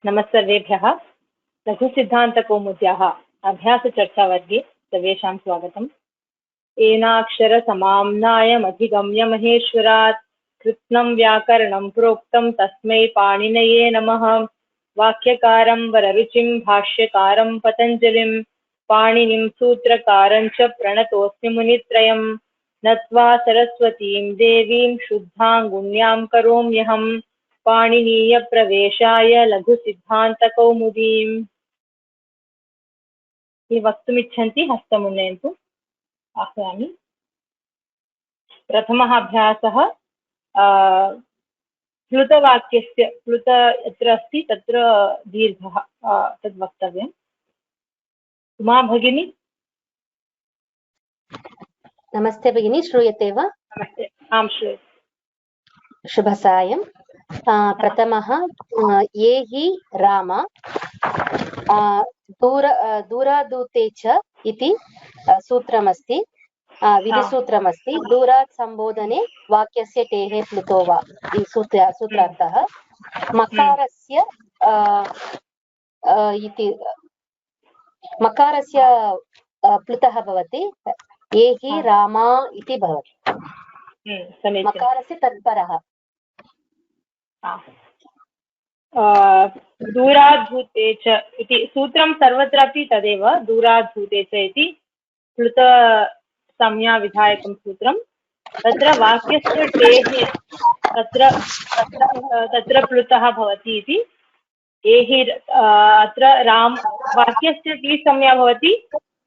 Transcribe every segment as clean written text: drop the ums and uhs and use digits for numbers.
नमस्सर्वेभ्यः लघुसिद्धान्तकौमुद्याः अभ्यासचर्चावर्गे सर्वेषां स्वागतम्। एनाक्षरसमाम्नायमधिगम्य महेश्वरात् कृत्स्नं व्याकरणं प्रोक्तं तस्मै पाणिनये नमः। वाक्यकारं वररुचिं भाष्यकारं पतञ्जलिं पाणिनिं सूत्रकारं च प्रणतोऽस्मि मुनित्रयं। नत्वा सरस्वतीं देवीं शुद्धाङ्गुण्यां करोम्यहम् पाणिनीयप्रवेशाय लघुसिद्धान्तकौमुदीम्। ये वक्तुमिच्छन्ति हस्तमुन्नयन्तु, आह्वयामि। प्रथमः अभ्यासः प्लुतवाक्यस्य प्लुत यत्र अस्ति तत्र दीर्घः तद् वक्तव्यम्। उमा भगिनी। नमस्ते भगिनी, श्रूयते वा? नमस्ते। आं श्रूयते। शुभसायं। प्रथमः ये हि राम दूरादूते च इति सूत्रमस्ति, विधिसूत्रमस्ति। दूरात् सम्बोधने वाक्यस्य टेः प्लुतो वा सूत्रार्थः। मकारस्य इति मकारस्य प्लुतः भवति ये हि रामा इति भवति। मकारस्य तत्परः। दूराद्धूते च इति सूत्रं सर्वत्रापि तदेव, दूराद्धूते च इति प्लुत संज्ञाविधायकं सूत्रं। तत्र वाक्यस्य टेः तत्र प्लुतः भवति इति। एहि अत्र राम वाक्यस्य टी संज्ञा भवति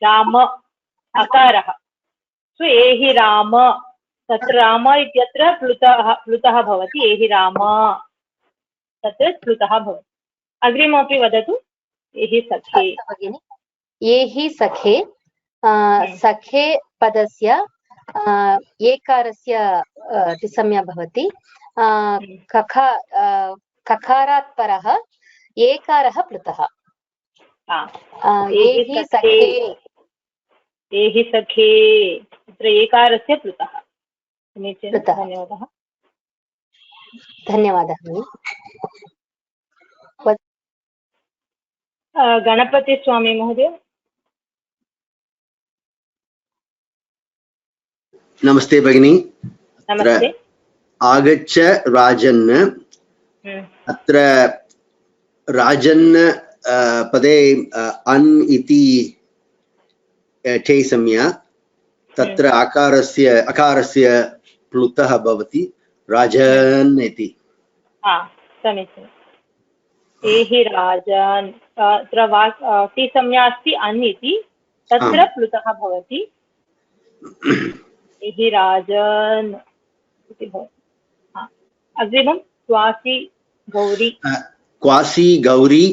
राम अकारः। सो एहि राम, तत्र राम इत्यत्र प्लुतः भवति। एहि राम तत्र प्लुतः भवति। अग्रिममपि वदतु। एहि सखे। एहि सखे, सखे पदस्य एकारस्य टिसंज्ञा भवति। ककारात् परः एकारः प्लुतः। एहि सखे। एहि सखे तत्र एकारस्य प्लुतः। समीचीनं, धन्यवादः। धन्यवादः। गणपतिस्वामी महोदय। नमस्ते भगिनी। नमस्ते। आगच्छ राजन्। अत्र राजन् पदे अन् इति ठे संज्ञा, तत्र अकारस्य प्लुतः भवति राजन् इति। समीचीनम्। एहि राजन्, अत्र टी संज्ञा अस्ति अन् इति, तत्र प्लुतः भवति। एहि राजन् इति भवति। अग्रिमं क्वासि गौरी। क्वासि गौरी,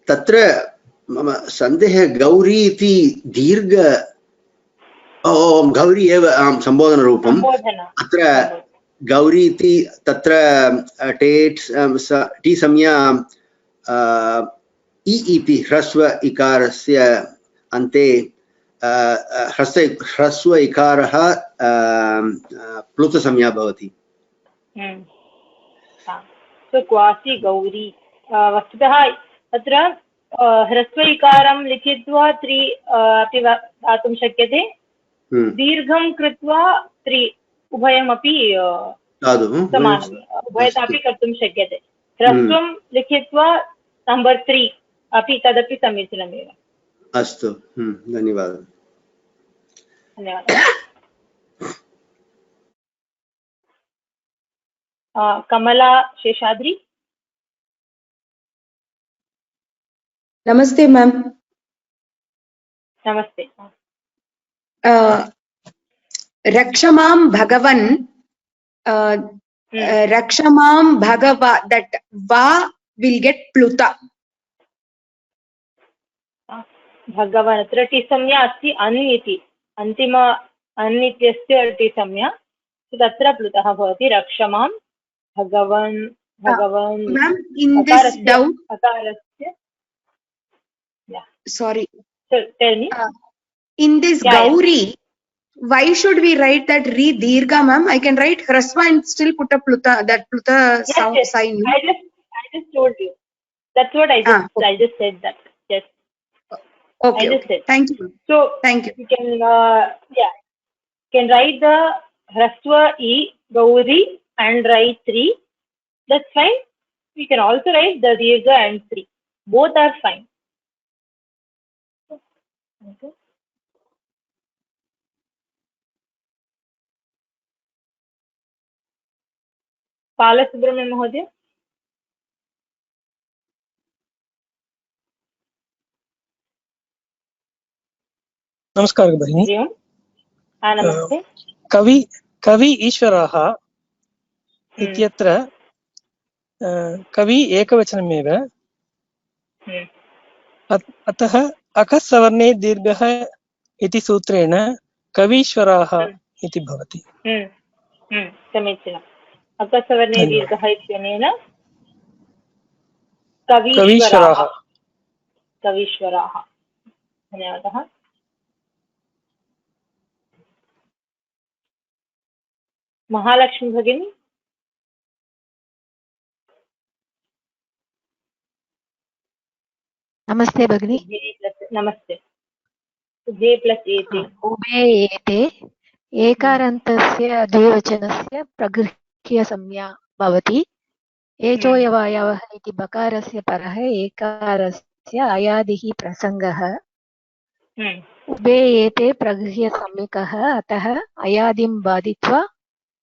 तत्र मम सन्देहः, गौरी इति दीर्घ गौरी एव सम्बोधनरूपम्। अत्र गौरी इति तत्र टी संज्ञा इ इति ह्रस्व इकारस्य अन्ते ह्रस्व इकारः प्लुतसंज्ञा भवति। क्वासि गौरी, वस्तुतः तत्र ह्रस्व इकारं लिखित्वा त्रि अपि दातुं शक्यते। दीर्घं कृत्वा त्रि उभयमपि समानम्, उभयतापि कर्तुं शक्यते। ह्रस्वं लिखित्वा नम्बर् 3 अपि तदपि समीचीनमेव। अस्तु, धन्यवादः। धन्यवादः। कमला शेषाद्रि। नमस्ते मैम। नमस्ते। रक्षमां भगवन्, रक्षमां भगवा, that va will get pluta. भगवान् अत्र टी संज्ञा अस्ति अन् इति, अन्तिम अन् इत्यस्य टी संज्ञा, तत्र प्लुतः भवति। रक्षमां भगवन्, भगवन् अकारस्य sorry, tell me. In this Gauri, why should we write that re dirgha, ma'am? I can write hrasva and still put a pluta, that pluta sound sign. I just told you. That's what I just said that. Yes. Okay. I just said. Thank you. So Thank you. you can can write the Hraswa E Gauri and write 3. That's fine. We can also write the Dirgha and 3. Both are fine. Okay. Balasubramanian Mahodaya. नमस्कार भगिनी। हरि ओम्। नमस्ते। कवि ईश्वरः इत्यत्र कवि एकवचनमेव, अतः अकसवर्णे दीर्घः इति सूत्रेण कवीश्वराः इति भवति। समीचीनम्। अकसवर्णे दीर्घः इत्यनेन कवीश्वराः। धन्यवादः। महालक्ष्मी भगिनी। नमस्ते भगिनी। नमस्ते। जे प्लस एते। उभे एते एकारान्तस्य द्विवचनस्य प्रगृह्यसंज्ञा भवति। एचोयवायवः इति बकारस्य परः एकारस्य अयादिः प्रसङ्गः। उभे एते प्रगृह्यसंज्ञकः, अतः अयादिं बाधित्वा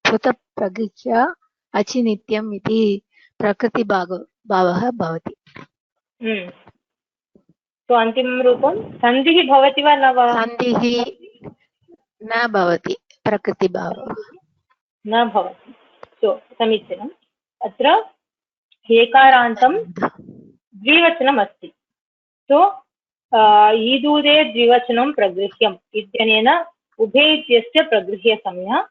श्रुतप्रगृह्य अचिनित्यम् इति प्रकृतिभावः भवति। तो अन्तिमं रूपं सन्धिः भवति वा न वा? सन्धिः न भवति, प्रकृतिभावः न भवति। सो समीचीनम्। अत्र एकारान्तं द्विवचनम् अस्ति। सो ईदूरे द्विवचनं प्रगृह्यम् इत्यनेन उभे इत्यस्य प्रगृह्यसंज्ञा,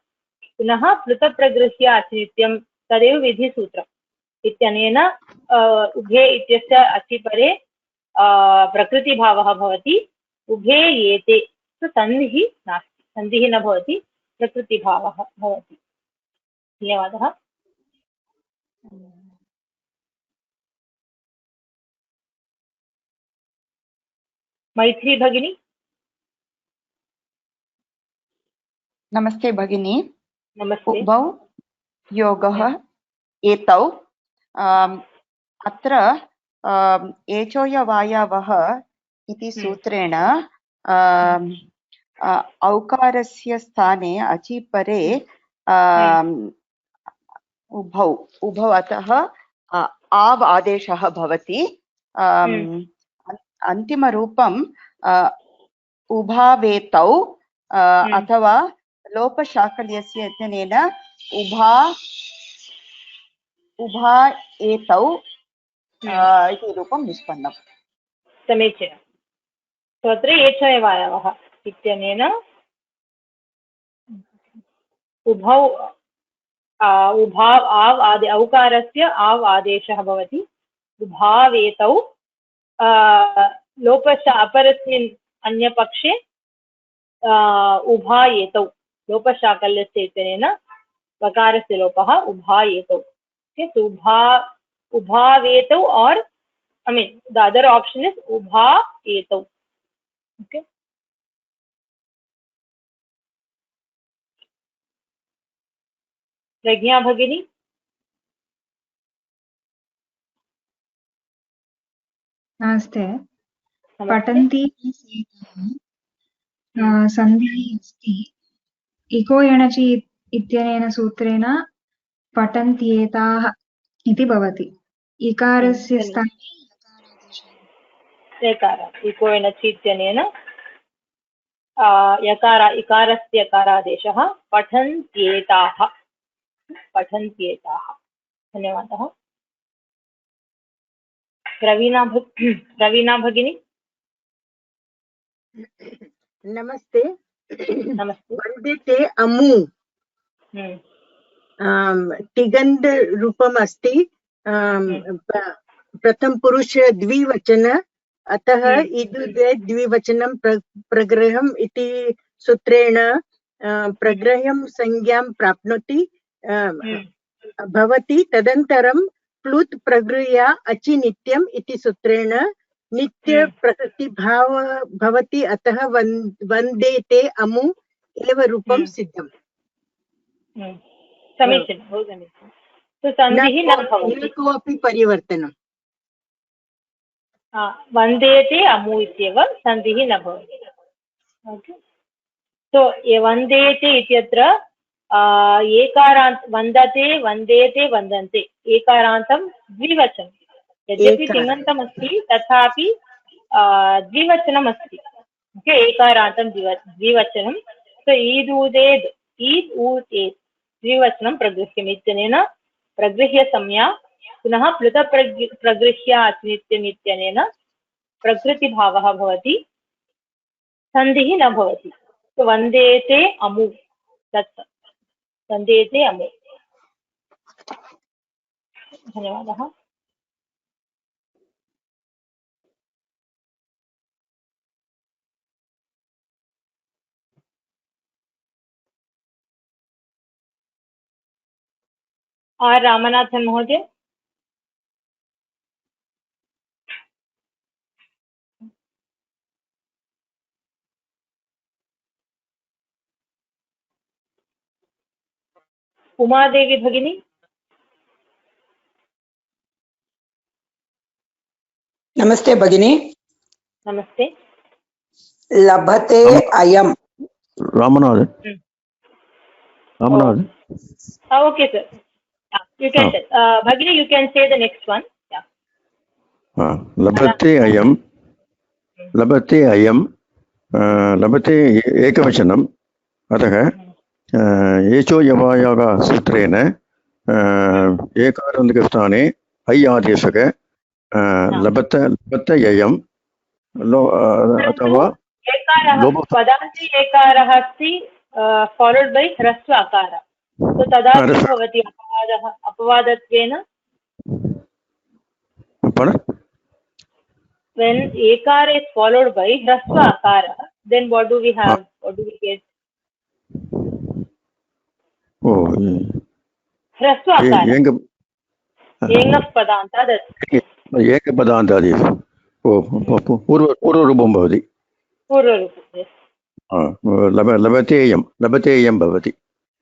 पुनः प्लुतप्रगृह्य अचिनित्यं तदेव विधिसूत्रम् इत्यनेन उभे इत्यस्य अचिपरे प्रकृतिभावः भवति। उभे एते सन्धिः नास्ति, सन्धिः न भवति, प्रकृतिभावः भवति। धन्यवादः। मैत्री भगिनी। नमस्ते भगिनी। नमस्ते। उभौ योगः एतौ, अत्र एचोयवायवः इति सूत्रेण औकारस्य स्थाने अचिपरे उभौ अतः आव् आदेशः भवति। अन्तिमरूपं उभावेतौ अथवा लोपशाकल्यस्य इत्यनेन उभा एतौ इति रूपं निष्पन्नम्। समीचीनम्। तत्र एचोयवायवः इत्यनेन उभौ उभाव् आव् आदि औकारस्य आव् आदेशः भवति। उभावेतौ लोपश अपरस्मिन् अन्यपक्षे उभायेतौ लोपशाकल्यस्य इत्यनेन वकारस्य लोपः उभायेतौ। उभावेतौ और I mean the other option is उभायेतौ। Okay. प्रज्ञा भगिनी। नमस्ते। पठन्ति सन्धिः अस्ति। इको एणचि इत्यनेन सूत्रेण पठन्त्येताः इति भवति। इकारस्य स्थाने यकार इको एणचि इत्यनेन इकारस्य यकारादेशः पठन्त्येताः। धन्यवादः। प्रवीणा भगिनी। नमस्ते। नमस्ते। वन्दिते अमु तिगन्ध रूपम् अस्ति। प्रथम पुरुष द्विवचन, अतः इदुदे द्विवचनं प्रग्रहम् इति सूत्रेण प्रग्रह्यं संज्ञां प्राप्नोति भवति। तदनन्तरं प्लुत प्रगृह्य अचि नित्यम् इति सूत्रेण नित्य प्रकृतिभाव भवति अतः वन्देते अमु एव रूपं सिद्धम्। समीचीनं, बहु समीचीनं। तो संधिः न भवति, कोऽपि परिवर्तनं। वन्देते अमु इत्येव, संधिः न भवति। ओके, तो वन्देते इत्यत्र एकारान्त वन्दते वन्देते वन्दन्ते एकारान्तं द्विवचनं, यद्यपि तिङन्तम् अस्ति तथापि द्विवचनम् अस्ति। ओके, एकारान्तं द्विवचनं। तो ईदूदेद् ईद् ऊत् एत् द्विवचनं प्रगृह्यम् इत्यनेन प्रगृह्य संज्ञा पुनः प्लुत प्रगृह्य अचिनित्यम् इत्यनेन प्रकृतिभावः भवति, संधिः न भवति। तो वन्देते अमु, तत् वन्देते अमु। धन्यवादः। आर रामनाथन महोदय। उमादेवी भगिनी। नमस्ते भगिनी। नमस्ते। लभते अयम Ramanathan. Ramanathan. Okay sir, you can say, Bhagini, you can say the next one. लभते अयम, लभते अयम, लभते एकवचनम्, अतः एचो यवायाः सूत्रेण एकारान्तस्थाने ऐ आदेशक लभत लभत ययम् अथवा पदान्ते एकारः अस्ति फॉलोड बाय ह्रस्व आकार, तो तदा किं भवति अपवादः अपवादत्वेन? When ekara is followed by hrasva akara, then what do we have? What do we get? hrasva akara. Engaf padanta. Eka padanta is. Purva rupam bhavati. Purva rupam, yes. Labhateyam. Labhateyam bhavati.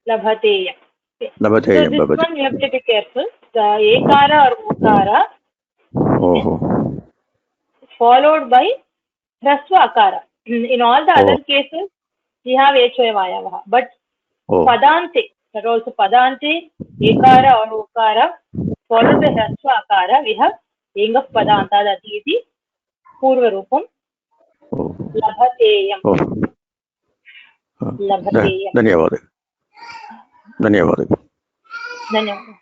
Labhateyam. Labhateyam bhavati. So this one you have to be careful. The ekara or ukara followed by hrasva akara. In all the other cases, we have echoyavayavah. But padante, that also padante, ekara or ukara, followed by hrasva akara, we have engaf padanta dati iti purva rupam. Labhateyam. Labhateyam. Dhanyavad. Dhanyavad. Dhanyavad.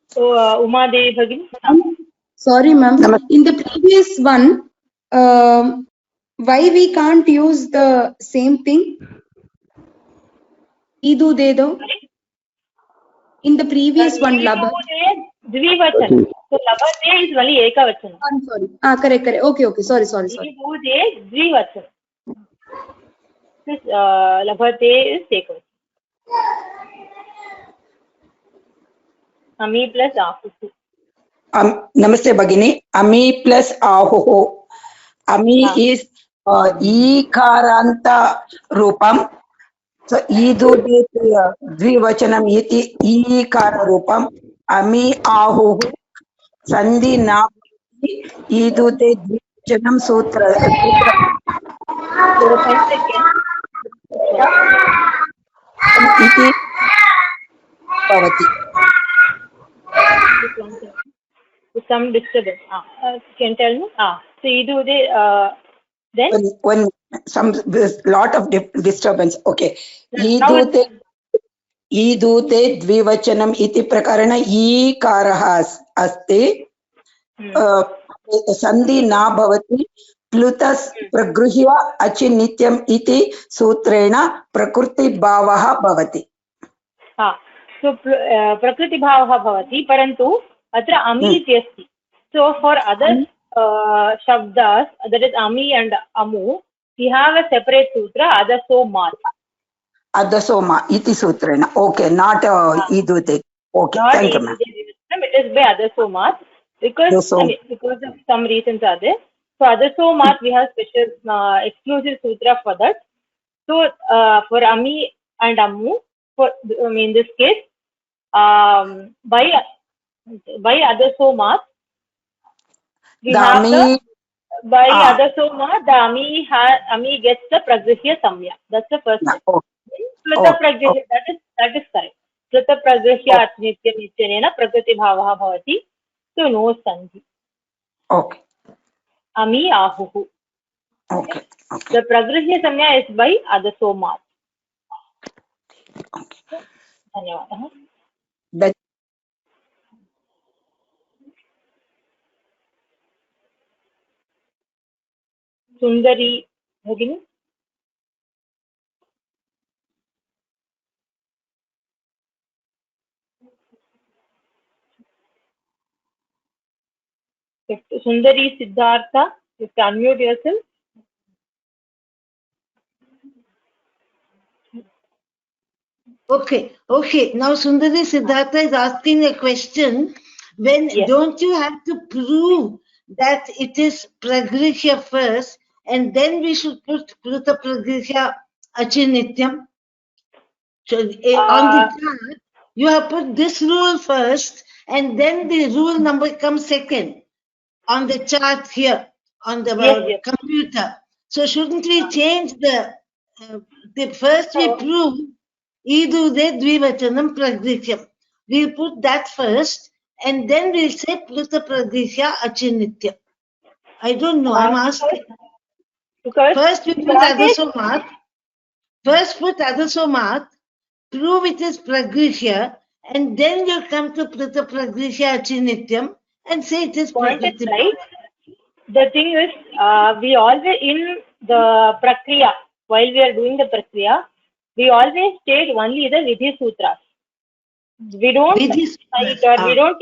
So, Uma Devi Bhagini. Sorry, ma'am. In the previous one, why we can't use the same thing? Idu dedo. In the previous one, labha. Dvivachan. So labhate is only ekavachan. I'm sorry. Correct. Okay. Sorry. Idu de dvivachan. This labhate is ekavachan. Ami plus ahuhu. Namaste Bhagini. Ami plus ahuhu. Ami is ikaranta rupam. So idu dvivachanam iti ikara rupam. Ami ahuhu. Sandhi na idu dvivachanam sutra. Iti bhavati. Some disturbance. Can tell me? So you do the then when some lot of disturbance. Okay. Idute dvivachanam iti prakarana ikarah asti. Sandhi na bhavati plutas pragruhya achi nityam iti sutrena prakriti bhavah bhavati. So prakriti bhavah bhavati, parantu atra ami iti asti. So for other shabdas, that is ami and amu, we have a separate sutra, adaso mat. adasoma iti sutrena. Okay, not idude. Okay, Not thank you, ma'am. it is by adasomat because Adasom. because of some reasons are there. So adasomat we have special exclusive sutra for that. So for Ami and Ammu, for in this case, by adasomat we have the by adasomat the Ami gets the pragrihya samya. That's the first step. Pluta pragrihya, that is correct. Pluta pragrihya nityam ityanena prakriti bhavah bhavati. So no sandhi. Okay. Ami ahuhu. Okay. The pragrihya samya is by adasomat. Okay. धन्यवादः. सुन्दरी भगिनी. Sundari Siddhartha, you can unmute yourself. Okay. Now Sundari Siddhartha is asking a question. When don't you have to prove that it is pragrihya first, and then we should put Pluta pragrihya achinityam? So on the chart, you have put this rule first, and then the rule number comes second on the chart here on the computer. So shouldn't we change the first we prove idude dvivachanam pragrihya. We'll put that first, and then we'll say Pluta pragrihya achinitya. I don't know. I'm asking. First we put adasomat. First put adasomat. Prove it is pragrihya, and then you come to Pluta pragrihya achinityam and say it is prakriti. Right. The thing is, we always in the prakriya, while we are doing the prakriya, we always state only the vidhi sutras. We don't cite or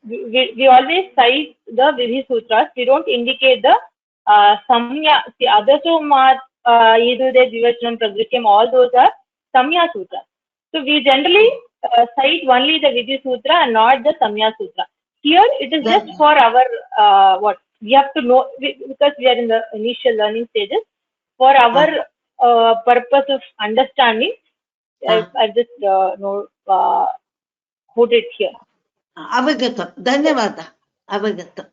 we always cite the vidhi sutras. We don't indicate the samya. See, adasomat, idude dvivachanam pragrihya, all those are samya sutras. So we generally cite only the vidhi sutra and not the samya sutra. Here it is just for our what we have to know, because we are in the initial learning stages. For our purpose of understanding, I just put it here. Avagata. Dhanyavada. Avagata.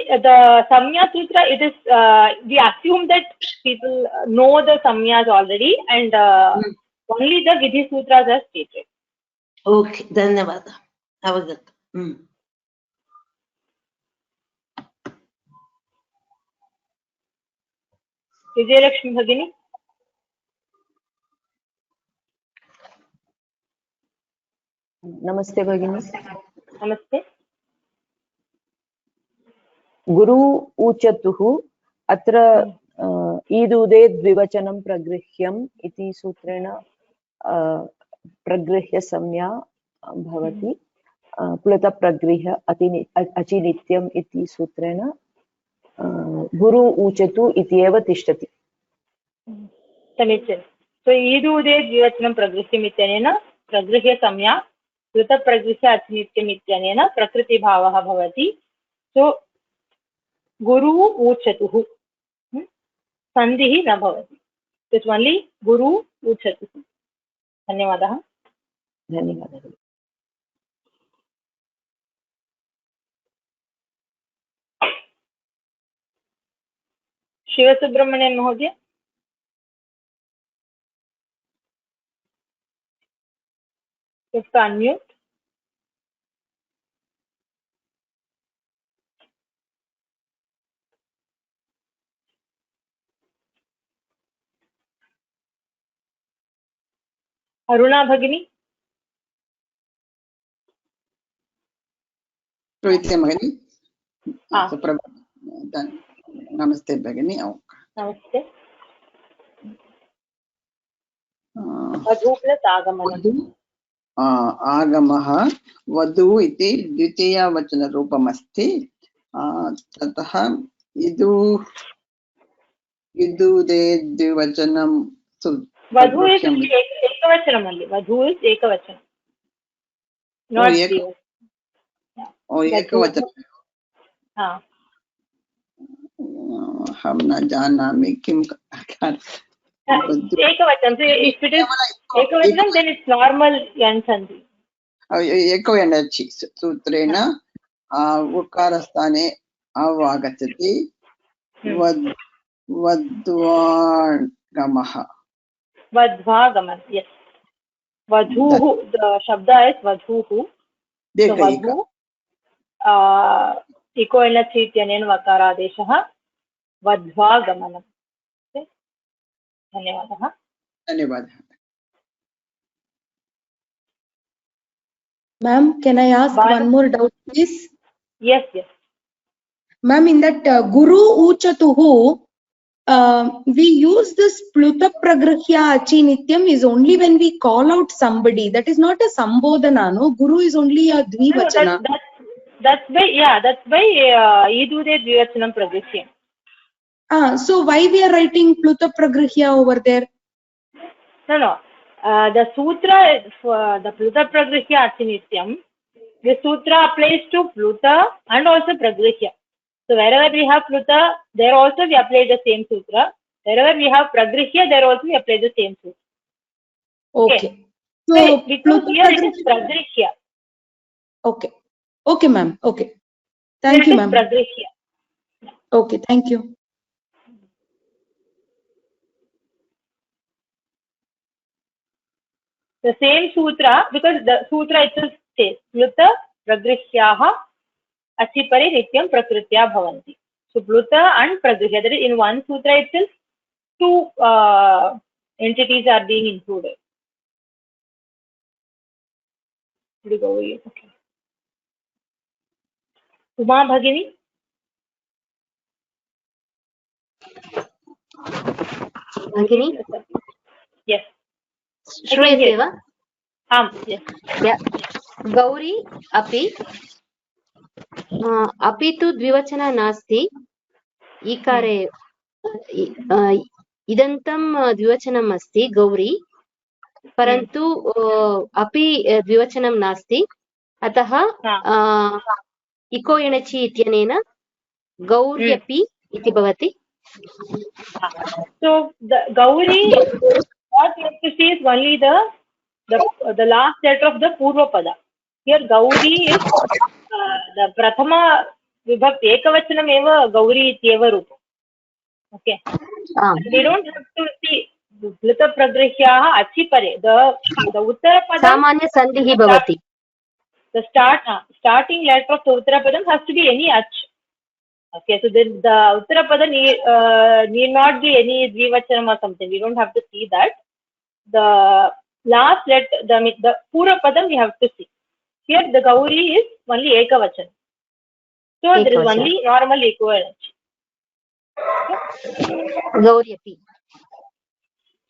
The Samya Sutra, it is, we assume that people know the Samyas already, and only the Vidhi Sutras are stated. Okay, Dhanyavada. Avagata. Vijayalakshmi Bhagini. Namaste Bhagini. Namaste. Guru uchatuhu atra idude dvivachanam pragrhyam iti sutrena pragrihya samya bhavati pluta pragrihya achinityam iti sutrena guru uchatu iti eva tishtati. Samichan. So idude dvivachanam pragrhyam ityanena pragrihya samya pluta pragrihya achinityam ityanena prakriti bhavah bhavati. So Guru uchatuhu. Sandhihi na bhavati. It's only Guru uchatuhu. Dhanyavadaha. Dhanyavadaha. Shiva Subramanian Mahodaya. You have to unmute. Aruna Bhagini. Bhagini. Namaste Bhagini. Namaste. Vadhu plus Agamana. Agamah Vadhu iti dvitiya vachana rupam asti. Tatah विदुदे द्विवचनं वधू is ekavachanam only. Vadhu is ekavachanam, not द्विवचनम. एकवचनं. हाँ. हम न जानामि किं ekavachanam. So if it is ekavachanam, then it's normal yansandhi. एकवचनचि सूत्रेण उकारस्थाने आगच्छति वध्वागमः. Vadvagaman, yes. Vadhuhu, the shabda is vadhuhu. So vadhu, iko enachhi ityanena vakaradeshah vadvagamanam. Okay. धन्यवादः. धन्यवादः. Ma'am, can I ask one more doubt, please? Yes, yes. Ma'am, in that Guru Uchatuhu, we use this Pluta Pragrahya Achi Nityam is only when we call out somebody. That is not a Sambodhana, no? Guru is only a Dvivachana. No, that's why Idude Dvivachanam Pragrahya. So why we are writing Pluta Pragrahya over there? No. The sutra, the Pluta Pragrahya Achi Nityam, the sutra applies to Pluta and also Pragrahya. So wherever we have Pluta, there also we apply the same sutra. Wherever we have Pragrahya, there also we apply the same sutra. Okay. So because here it is Pragrahya. Okay. Okay, ma'am. Okay. Thank you, ma'am. Pragrahya. Okay, thank you. The same sutra, because the sutra itself says Pluta Pragrahyaha Achipare Nityam Prakritya Bhavanti. So Pluta and Pragrahya, that is in one sutra itself, two entities are being included. Okay. Uma Bhagini? Bhagini? Yes. श्रूयते वा? आम्. Yes. Gauri अपि तु द्विवचन नास्ति. ईकारे इदन्तं द्विवचनम् अस्ति गौरी, परन्तु अपि द्विवचनं नास्ति. अतः इको एणचि इत्यनेन गौर्यपि इति भवति. So the Gauri, what you have to see is only the last letter of the Purva Pada. Here Gauri is the Prathama Vibhakti Ekavachanam eva Gauri ityeva rupa. Okay. We don't have to see Pluta Pragrahyaha Achipare. The Uttara Padam Samanya Sandhihi bhavati. The starting letter of the Uttara Padam has to be any Ach. Okay, so then the Uttara Pada need not be any Dvivachanam or something. We don't have to see that. The last letter, the Pura Padam we have to see. Here the Gauri is only Ekavachanam. So there is only normal equivalence. Gauryapi.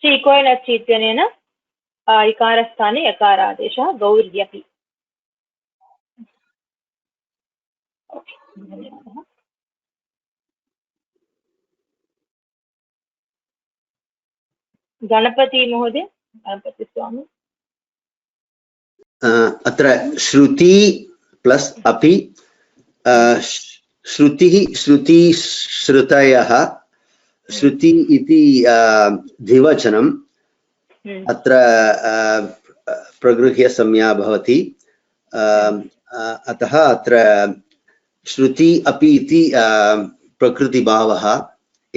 So equivalence ityanena ikarasthane yakaradesha Gauryapi. Okay. Ganpati महोदय, गणपति स्वामी. अत्र श्रुति plus अपि श्रुति श्रुतयः श्रुति इति द्विवचनम् अत्र प्रगृह्य संज्ञा भवति. अतः अत्र श्रुति अपि इति प्रकृतिभावः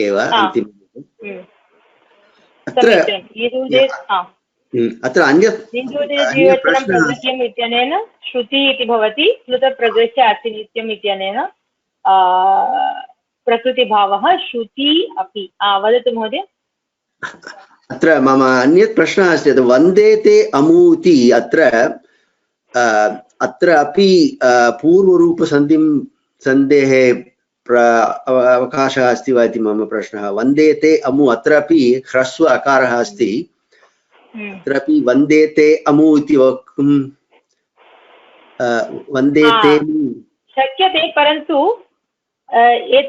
एव अन्तिमः. अत्र अन्य प्रश्नः इत्यनेन श्रुति इति भवति. प्लुतप्रगृह्य अचिनित्यम् इत्यनेन प्रकृतिभावः श्रुति अपि. वदतु महोदय. अत्र मम अन्यत् प्रश्नः अस्ति. वन्देते अमु इति अत्र अपि पूर्वरूपसन्धिं सन्धेः अवकाशः अस्ति वा इति मम प्रश्नः. वन्देते अमु अत्रापि ह्रस्व अकारः अस्ति. अत्रापि वन्देते अमु इति वक्तुं वन्देते शक्यते, परन्तु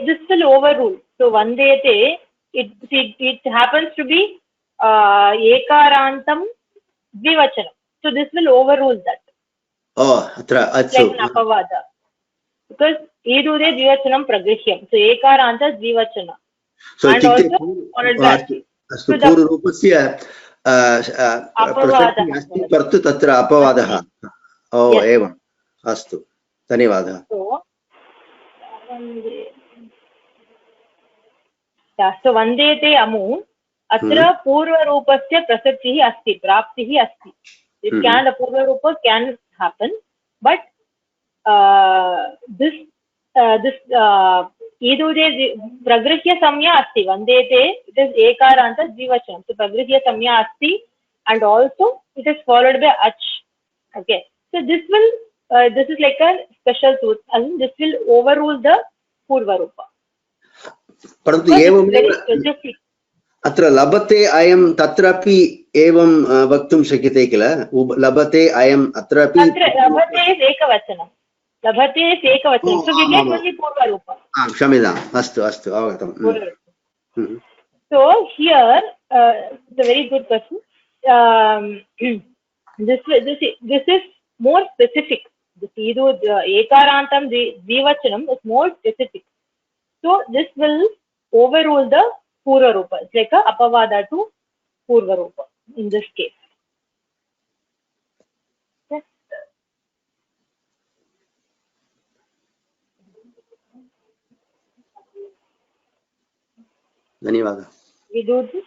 this will overrule. So Vandete it happens to be ekarantam dvivachanam. So this will overrule that. Oh, atra It's like an apavada. Because idude dvivachanam pragrihya. So ekaranta dvivachana. So and also followed by अस्तु पूर्वरूपस्य प्रसक्तिः अस्ति परन्तु तत्र अपवादः ओ एवम् अस्तु धन्यवादः so वन्देते अमु अत्र पूर्वरूपस्य प्रसक्तिः अस्ति प्राप्तिः अस्ति it can the पूर्वरूप can happen but this ईदुदे प्रगृह्य संज्ञा अस्ति वन्देते it is ekaranta dvivachanam so प्रगृह्य संज्ञा अस्ति and also it is followed by ach. Okay, so this will this is like a special truth and this will overrule the purva rupa. परन्तु एवमेव अत्र लभते अयं तत्रापि एवं वक्तुं शक्यते किल लभते अयम् अत्रापि लभते एकवचनं लभते एकवचनं so we get only purva rupa. क्षम्यताम् अस्तु अस्तु अवगतम् so here it's a very good question. This is more specific. This ekarantam dvivachanam is more specific. So this will overrule the purva rupa. It's like a apavada to purva rupa in this case. Yes. धन्यवादः. We do this.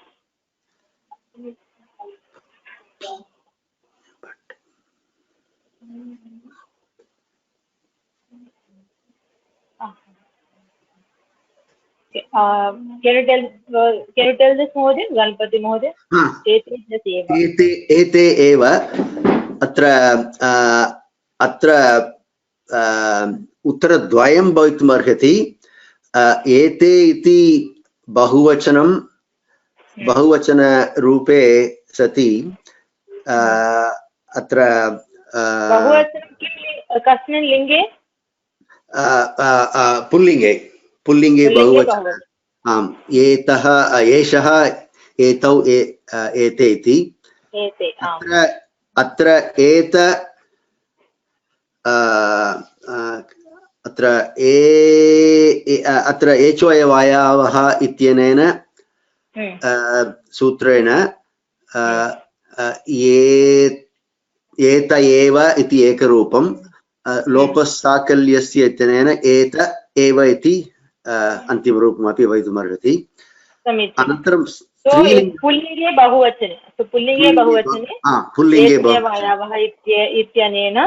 Can you tell this Mohoday, Ganpati Mohoday? एते एव अत्र उत्तरद्वयं भवितुम् अर्हति एते इति बहुवचनरूपे सति अत्र कस्मिन् लिङ्गे पुल्लिङ्गे बहुवचन आम् एतः एषः एतौ एते इति अत्र एत अत्र एचोयवायावः इत्यनेन सूत्रेण एत एव इति एकरूपं लोपसाकल्यस्य इत्यनेन एत एव इति अन्तिमरूपमपि भवितुमर्हति. अनन्तरं पुल्लिङ्गे बहुवचने पुल्लिङ्गे वायावः इत्यनेन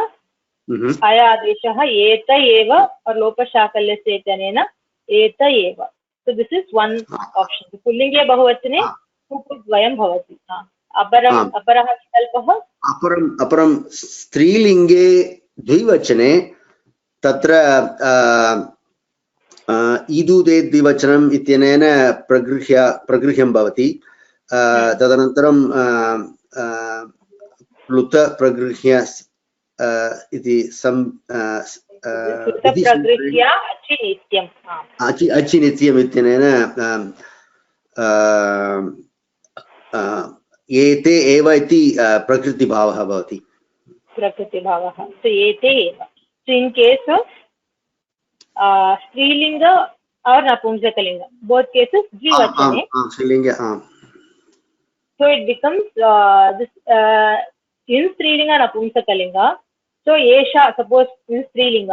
अयादेशः एत एव लोपशाकल्यस्य इत्यनेन एत एव. So this is one option. पुल्लिङ्गे बहुवचने द्वयं भवति. अपरः विकल्पः अपरं स्त्रीलिङ्गे द्विवचने तत्र ईदुदे द्विवचनम् इत्यनेन प्रगृह्यं भवति. तदनन्तरं प्लुत प्रगृह्य इति अचिनित्यम् इत्यनेन एते एव इति प्रकृतिभावः भवति. प्रकृतिभावः so एते एव. So in case of स्त्रीलिंग और नपुंसकलिंग both cases द्विवचने स्त्रीलिंग so it becomes this in स्त्रीलिंग नपुंसकलिंग so एषा suppose in स्त्रीलिंग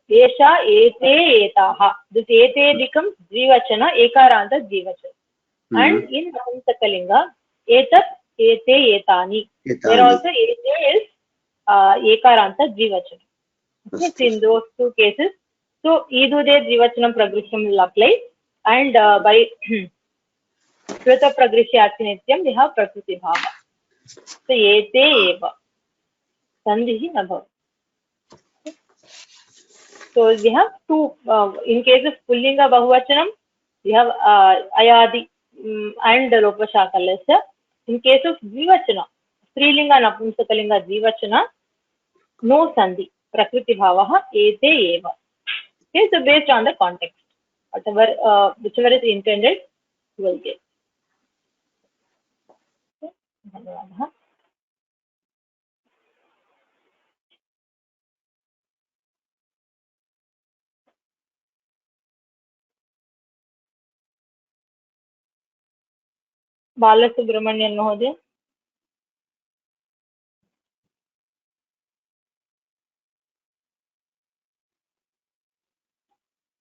एषा एते एताः this एते becomes द्विवचन एकारान्त द्विवचन and in नपुंसकलिंग एतत् एते एतानि there also एते is एकारान्त द्विवचन. In those two cases so idude dvivachanam pragriham will apply and by krita pragrihya nityam we have prakriti bhava. So ete eva sandhi na bhav. So we have two in case of pullinga bahuvachanam we have ayadi and lopashakalya. In case of dvivachana strilinga napumsakalinga dvivachana no sandhi prakriti bhava ete eva. Okay, so based on the context, whatever whichever is intended, you will get. धन्यवादः. बालसुब्रह्मण्यन् महोदय.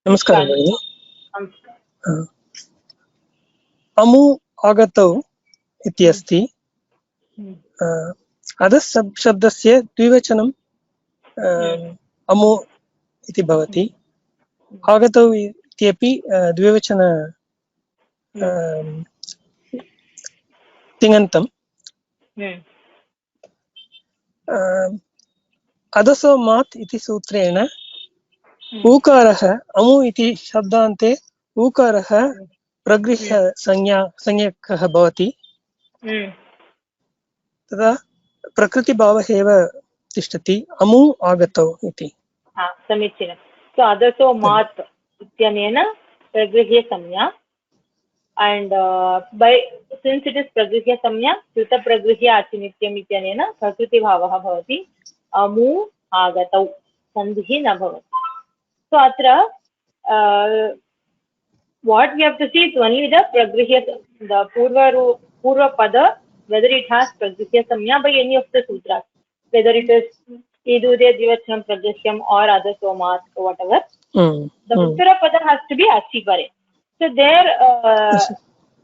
नमस्कारः भगिनी. अमु आगतौ इति अस्ति. अधः शब्दस्य द्विवचनं अमु इति भवति. आगतौ इत्यपि द्विवचन तिङन्तं. अधसोमात् इति सूत्रेण ऊकारः अमु इति शब्दान्ते ऊकारः प्रगृह्य संज्ञकः भवति. तदा प्रकृतिभावः एव तिष्ठति. अमु आगतौ इति. समीचीनं. सो अधसोमात् इत्यनेन प्रगृह्य संज्ञा. And by since it is pragrihya samya, Krita pragrihya achinityam ityanena prakriti bhavah bhavati. Amu agatau sandhi na bhavati. So atra what we have to see is only the pragrihya, the purva pada, whether it has pragrihya samya by any of the sutras, whether it is idude divachanam pragrhyam or adhasomat or whatever. The uttara pada has to be achipare. So there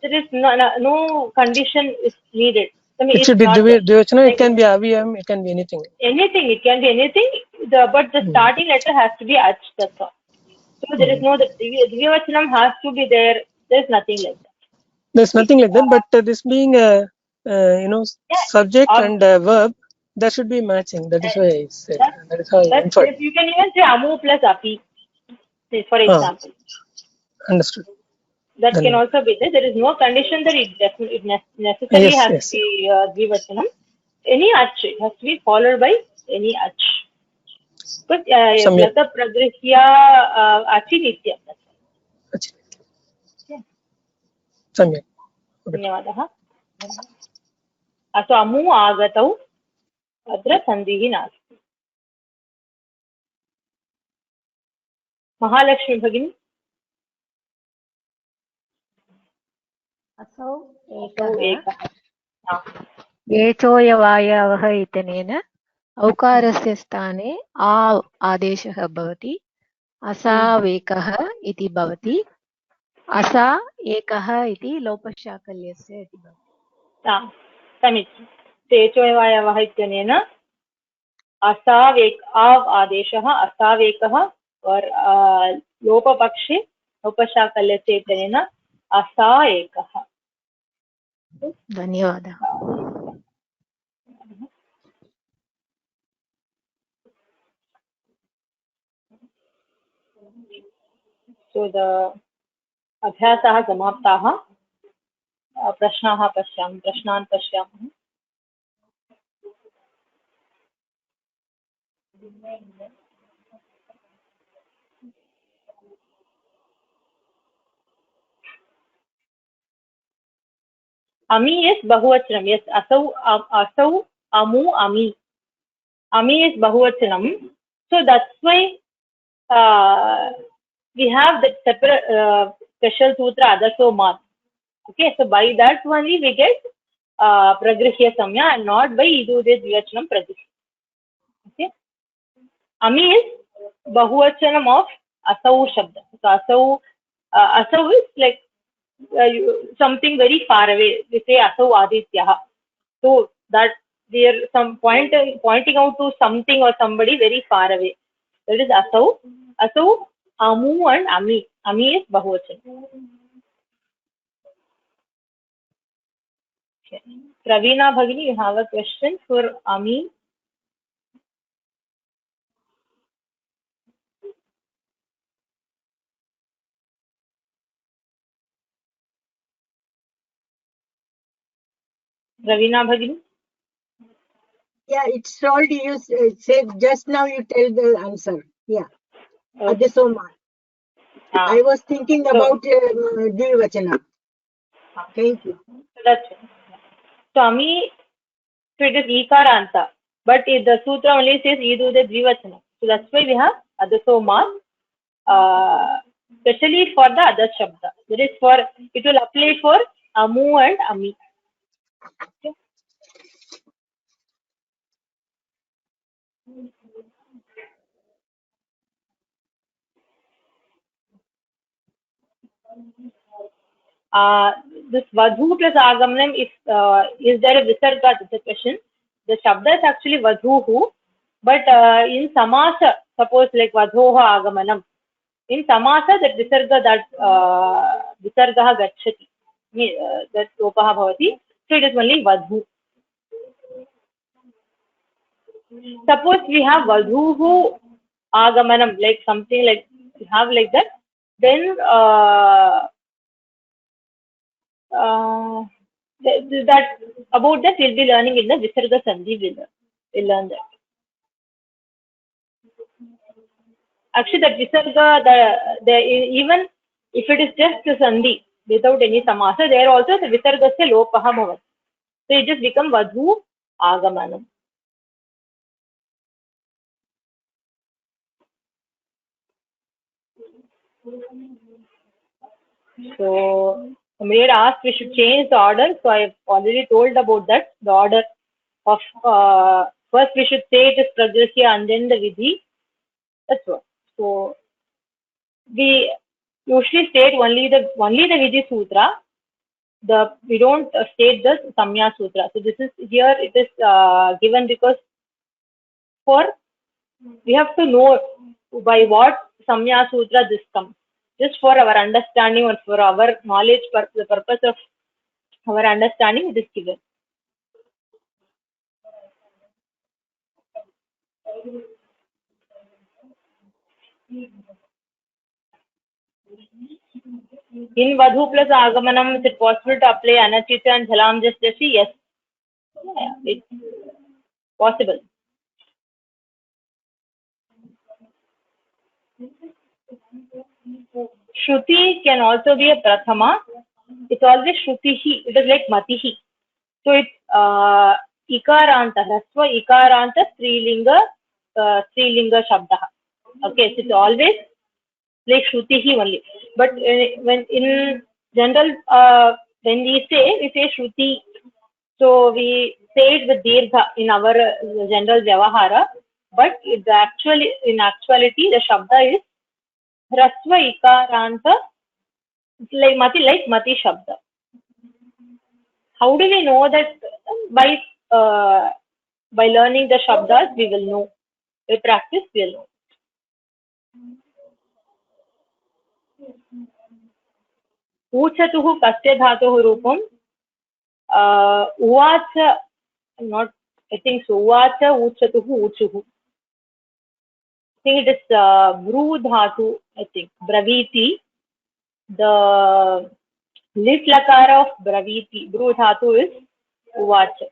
is no condition is needed. I mean, it should be Dvivachana, it can be Aviyam, it can be anything. Anything, it can be anything, but the starting letter has to be Ach, that's all. So there is no, the Dvivachanam has to be there, there's nothing like that. There's nothing like that, but this being a, subject and verb, that should be matching. That is why I said. That is how I inferred. You can even say Amu plus Api, for example. Understood. That can also be there. There is no condition that it necessarily has to be Dvivachanam. Any Ach, it has to be followed by any Ach. But Plata Pragrihya Achinitya. Samyak. धन्यवादः. अस्तु अमु आगतौ अत्र सन्धिः नास्ति. महालक्ष्मी भगिनी. असौ एचोयवायवः इत्यनेन औकारस्य स्थाने आ आदेशः भवति. असावेकः इति भवति. असा एकः इति लोपशाकल्यस्य इति भवति. समीचीनं. एचोयवायवः इत्यनेन असावेक आव् आदेशः असावेकः और लोपपक्षे लोपशाकल्यस्य इत्यनेन असा एकः. धन्यवादः. So the अभ्यासाः समाप्ताः. प्रश्नान् पश्यामः. Ami is bahuvachanam. Yes, asau, amu, ami. Ami is bahuvachanam. So that's why we have that separate special sutra adasomat. Okay, so by that only we get pragrihya samya and not by idude dvivachanam pragrihya. Okay, ami is bahuvachanam of asau shabda. So asau is like something very far away. We say asau adityaha. So that we are pointing out to something or somebody very far away. That is asau. Asau, amu and ami. Ami is bahuvachanam. Okay. Praveena Bhagini, you have a question for Ami? Praveena Bhagini? Yeah, it's told you said just now you tell the answer. Yeah. Adhisoma. I was thinking about Dvivachanam. Thank you. So that's it. So Ami, so it is ikaranta, but the sutra only says idude dvivachanam. So that's why we have adasomat, especially for the other shabda. That is for, it will apply for amu and ami. Okay. This vadhu plus agamanam is there a visarga? That's the question. The shabda is actually vadhuhu, but in samasa, suppose like vadhoha agamanam, in samasa that visarga, that visargaha gachati, that lopaha bhavati, so it is only vadhu. Suppose we have vadhuhu agamanam, like something like we have like that, then that about that we'll be learning in the Visarga Sandhi. We'll learn that. Actually, that Visarga, even if it is just the Sandhi without any samasa, there also the Visarga se lopaha bhavat. So it just becomes Vadhu Agamanam. So somebody had asked we should change the order, so I've already told about that. The order of first we should say it is Pragrihya and then the Vidhi. That's what. So we usually state only the Vidhi Sutra. We don't state the Samya Sutra. So this is here it is given because we have to know by what Samya Sutra this comes. Just for our understanding or for our knowledge, for the purpose of our understanding, it is given. In Vadhu plus Agamanam, is it possible to apply Anachita and Jhalam Jasdashi? Yes. Yeah, it's possible. Shruti can also be a Prathama. It's always Shrutihi. It is like Matihi. So it's Ikaranta, Rasva Ikaranta Strilinga Shabda. Okay, so it's always like Shrutihi only. But when in general, when we say Shruti, so we say it with Dirgha in our general Vyavahara, but in actuality, the Shabda is Rasva Ikaranta, like Mati Shabda. How do we know that? By learning the Shabdas, we will know. By practice, we will know. Uchatuhu kasya dhatuhu rupam. Uvacha, I think so. Uvacha uchatuhu uchuhu. I think it is Bru dhatu, I think. Braviti. The lit lakara of Braviti, Bru dhatu is Uvacha.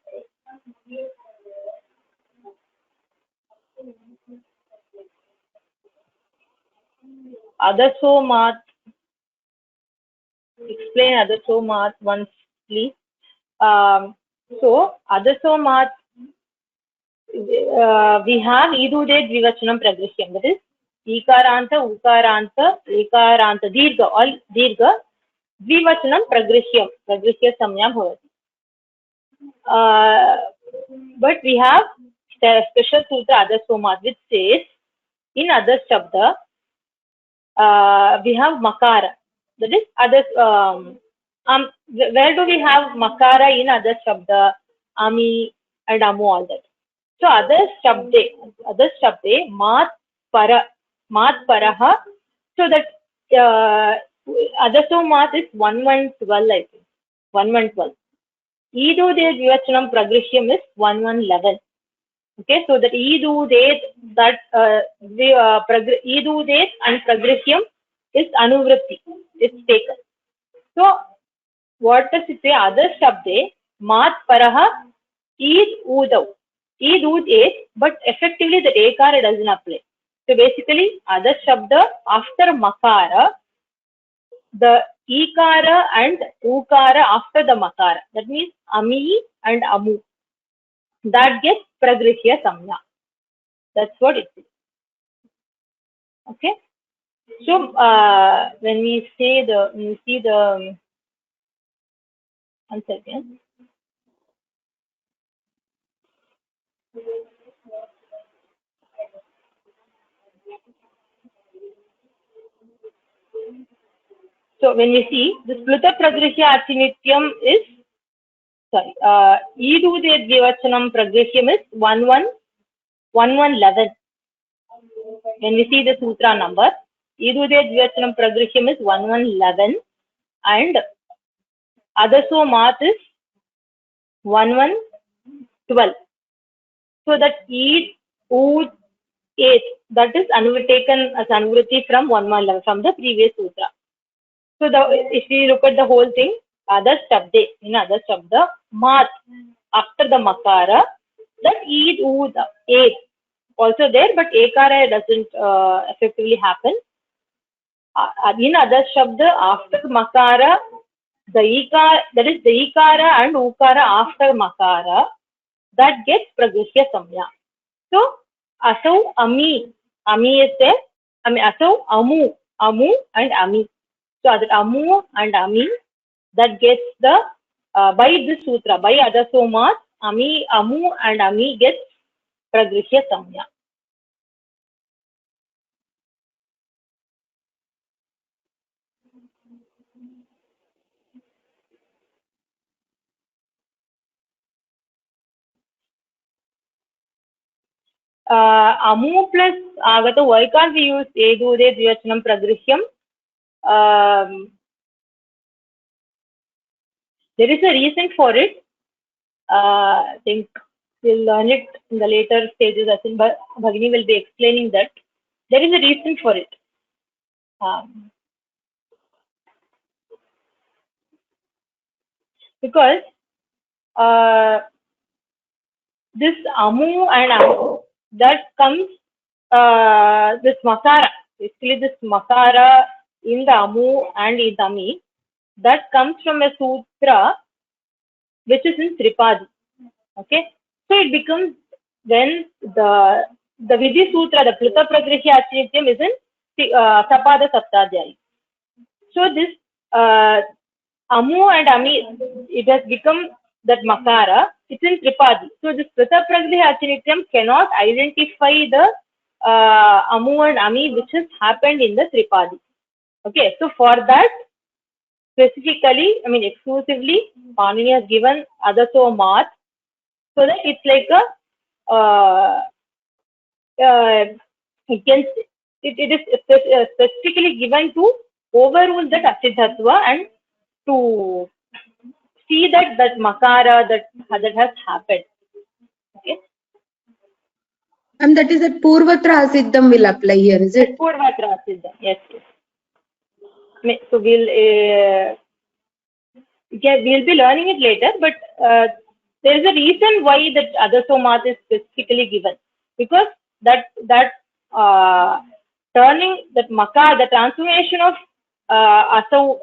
Adasomat. Explain Adasomat once, please. So, Adasomat, we have Idude Dvivachanam Pragrihya. That is, Ikaranta, Ukaranta, Ikaranta, Dirgha, all Dirgha, Dvivachanam Pragrihya. Pragrihya Samya Bhavati. But we have special Sutra Adasomat, which says, in other Shabda, we have Makara. That is, others. Where do we have Makara in other Shabda, Ami and Amu, all that? So other Shabde, Mat Paraha. So that Adasomat is 1112, I think. 1112. Idu De Dvivachanam Pragrihya is 1111. Okay, so that Idu De, that Idu De and Pragrihya is Anuvritti. It's taken. So, what does it say? Other Shabde, Mat Paraha, Id Udav. Id Ud is, but effectively the Ekara doesn't apply. So, basically, other Shabda, after Makara, the ikara and ukara after the makara. That means ami and amu. That gets pragrihya samya. That's what it is. Okay. So when we see the one second. So when we see the Spluta Pragrihya Achinityam is, sorry, Idude Dvivachanam Pragrihya is 1111. When we see the sutra number, Idude Dvivachanam Pragrihya is 1111 and Adaso Mat is 1112. So that Eid, Ood, 8, that is taken as Anuvritti from 1111 from the previous sutra. So if we look at the whole thing, other shabde, in other shabda, mat, after the makara, that Eid, Ood, 8, also there, but ekara doesn't effectively happen. In other shabda, after makara, the ikara, that is the ikara and ukara after makara, that gets pragrihya samya. So, asau ami is there. I mean, asau amu and ami. So that amu and ami, that gets the by this sutra, by adasomat, amu and ami gets pragrihya samya. Amu plus agata, why can't we use edude dvivachanam pragrihyam? There is a reason for it. I think we'll learn it in the later stages. I think Bhagini will be explaining that. There is a reason for it. Because this amu and amu, that comes, this makara, basically this makara in the amu and in ami, that comes from a sutra which is in Tripadi. Okay, so it becomes when the Vidhi Sutra, the Pluta Pragrihya Achinityam is in Sapada Saptadhyayi. So this Amu and Ami, it has become that Makara, it's in Tripadi. So this Pluta Pragrihya Achinityam cannot identify the Amu and Ami which has happened in the Tripadi. Okay, so for that, specifically, I mean exclusively, Panini has given Adaso Mat, so that it's like a it is specifically given to overrule that asiddhatva and to see that makara that has happened. Okay. And that is that Purvatra Asiddham will apply here, is it? Purvatra Asiddham, yes. So we'll be learning it later, but there is a reason why that Adasomat is specifically given, because that turning that makara, the transformation of asau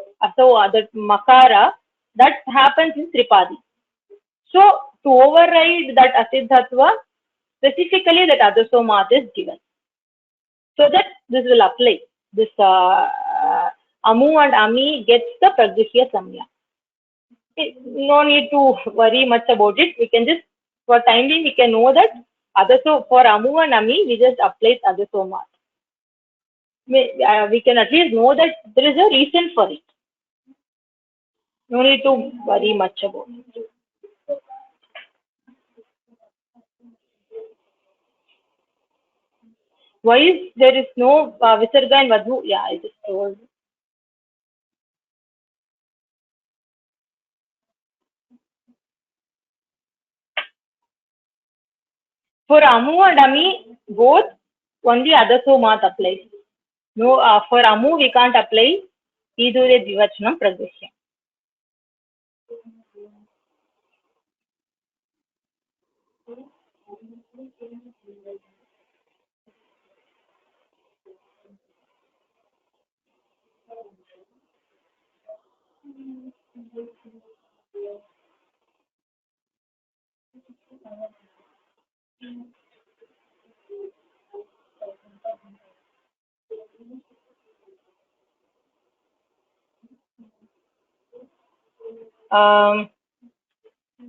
that makara, that happens in Tripadi. So to override that asiddhatva, specifically that Adasomat is given, so that this will apply. This amu and ami gets the pragrihya samya. No need to worry much about it. We can just, for time being, we can know that Adaso, for Amu and Ami, we just applied Adasomat. We can at least know that there is a reason for it. No need to worry much about it. Why is there is no Visarga and Vadhu? Yeah, I just told. For Amu and Ami, both only Adasomat applies. No, for Amu we can't apply Idure Dvivachanam Pragrihya.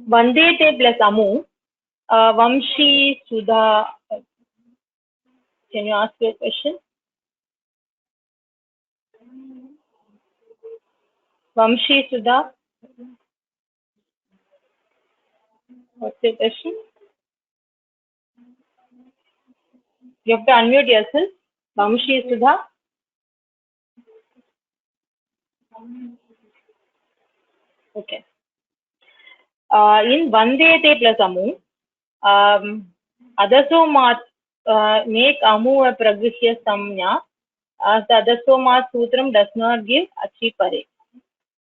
Vandete plus Amu. Vamshi Sudha. Can you ask your question? Vamshi Sudha. What's your question? You have to unmute yourself. Vamshi Sudha. Okay. In Vandete plus Amu, Adasomat make Amu a Pragrishya Samnya, as the Adasomat Sutram does not give Achi Pare.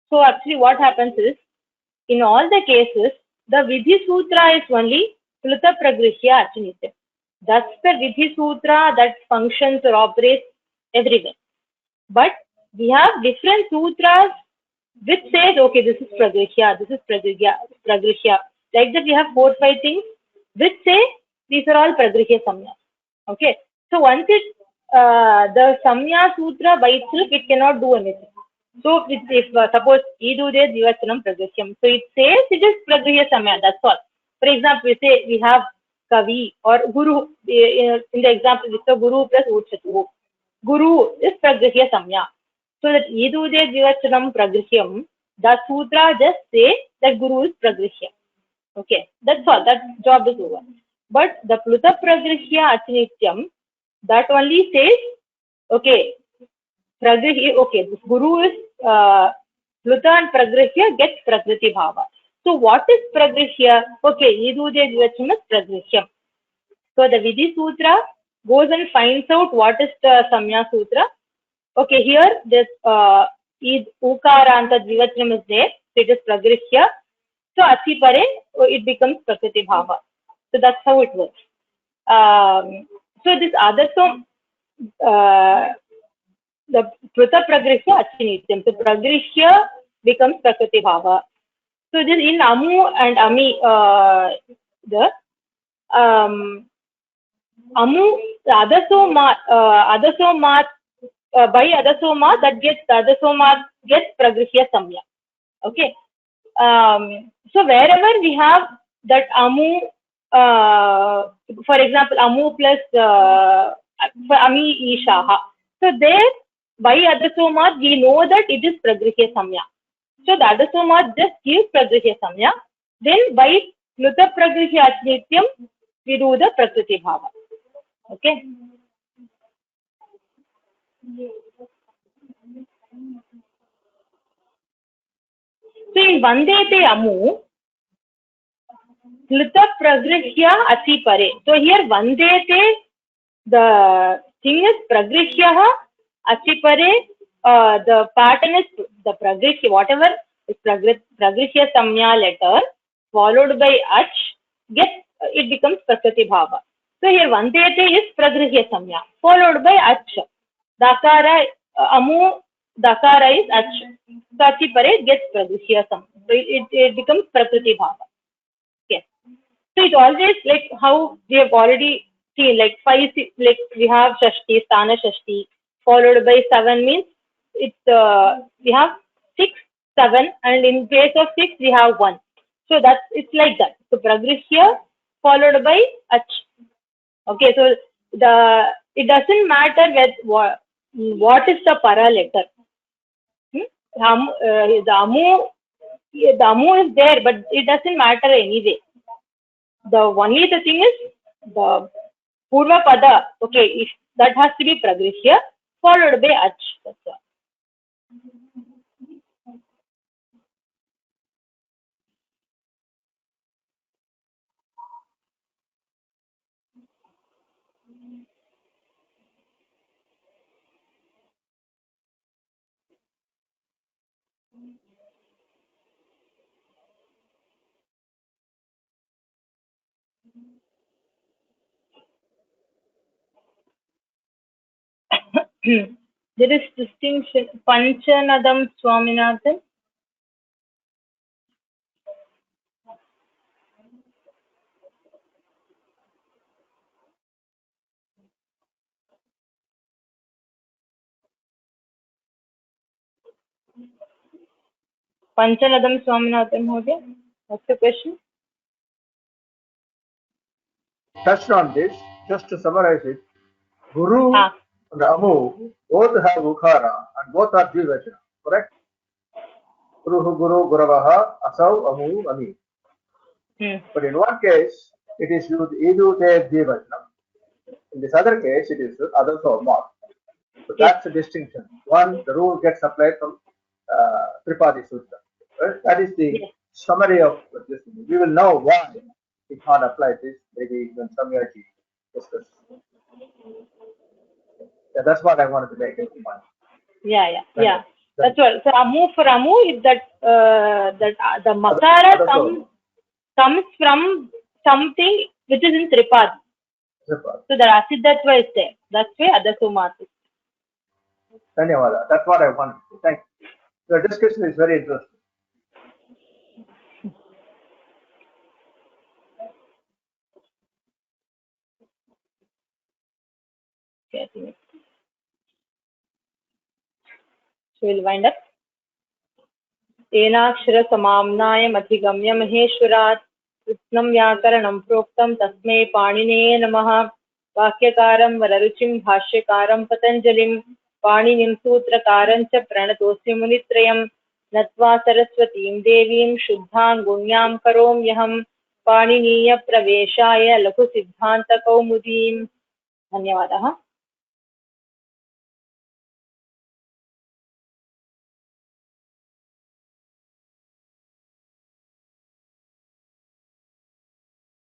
So actually what happens is, in all the cases, the Vidhi Sutra is only Pluta Pragrishya Achinitya. That's the Vidhi Sutra that functions or operates everywhere. But we have different sutras which says, okay, this is Pragrishya, this is Pragrishya. Like that we have 4-5 things which say these are all Pragrishya Samya. Okay. So once the Samya Sutra by itself, it cannot do anything. So if suppose Idude Divachanam Pragrishyam, so it says it is Pragrishya Samya, that's all. For example, we say we have Kavi or Guru, in the example, it's a Guru plus Uchatu. Guru is Pragrishya Samya. So that Idude Divachanam Pragrishyam, the sutra just say that Guru is Pragrishya. Okay, that's all, that job is over. But the Pluta Pragrishya Achinityam, that only says, okay, Pragrishya, okay, this Guru is Pluta and Pragrishya gets Prakriti Bhava. So what is Pragrishya? Okay, Idude Divachanam is Pragrishyam. So the Vidhi Sutra goes and finds out what is the Samya Sutra. Okay, here this is Ukaranta Dvivachanam is there, so it is Pragrishya. So Achi Pare, it becomes Prakriti Bhava. So that's how it works. So this Adasom, the Pruta Pragrishya Achinityam. So Pragrishya becomes Prakriti Bhava. So this in Amu and Ami, the Amu, Adasomat, by Adasomat, that gets Adasomat gets Pragrishya Samya. Okay. So wherever we have that Amu, for example, Amu plus Ami Ishaha. So there, by Adasomat, we know that it is Pragrishya Samya. So the Adasomat just gives Pragrishya Samya. Then by Pluta Pragrishya Achinityam, we do the Prakriti Bhava. Okay. So in Vandete Amu, Pluta Pragrishya Achi Pare. So here Vandete, the thing is Pragrishya Achi Pare, the pattern is the Pragrishya, whatever is Pragrishya Samya letter followed by Ach, it becomes Prakriti Bhava. So here Vandete is Pragrishya Samya followed by Ach. Dakara, Amu, Dakara is Ach. So Achi Pare gets Pragrishya Samya. So it becomes Prakriti Bhava. Okay. So it always, like how we have already seen, like 5, 6, like we have Shashti, Sthana Shashti, followed by 7 means it's we have 6, 7, and in place of 6 we have 1. So it's like that. So Pragrishya followed by Ach. Okay, so it doesn't matter what is the para letter. The Amu is there, but it doesn't matter anyway. Only the thing is the Purva Pada. Okay, if that has to be Pragrishya followed by Ach. That's all. There is distinction. Panchanadam Swaminathan. Panchanadam Swaminathan Modi. What's the question? Touched on this, just to summarize it, Guru and Amu both have Ukara and both are Dvivachana, correct? Guru, Guravaha, Asau, Amu, Ami. But in one case, it is used Idu Te Dvivachana. In this other case, it is used others or not. So that's the distinction. One, the rule gets applied from Tripadi Sutra. Right? That is the summary of this. We will know why we can't apply this maybe when Samyaji discusses. Yeah, that's what I wanted to make it point. Yeah. That's all. So Amu for Amu is that the Makara comes from something which is in Tripadi. So the Asiddhatva is there. That's why Adasumat. Dhanyawada. That's what I wanted to say. Thank you. The discussion is very interesting. Okay, so we'll wind up. Enakshara samamnayam adhigamya maheshwarat कृष्णं व्याकरणं प्रोक्तं तस्मै पाणिने नमः वाक्यकारं वररुचिं भाष्यकारं पतञ्जलिं पाणिनिं सूत्रकारं च प्रणतोऽस्मि मुनित्रयं नत्वा सरस्वतीं देवीं शुद्धां गुण्यां करोम्यहं पाणिनीयप्रवेशाय लघुसिद्धान्तकौमुदीं। धन्यवादः।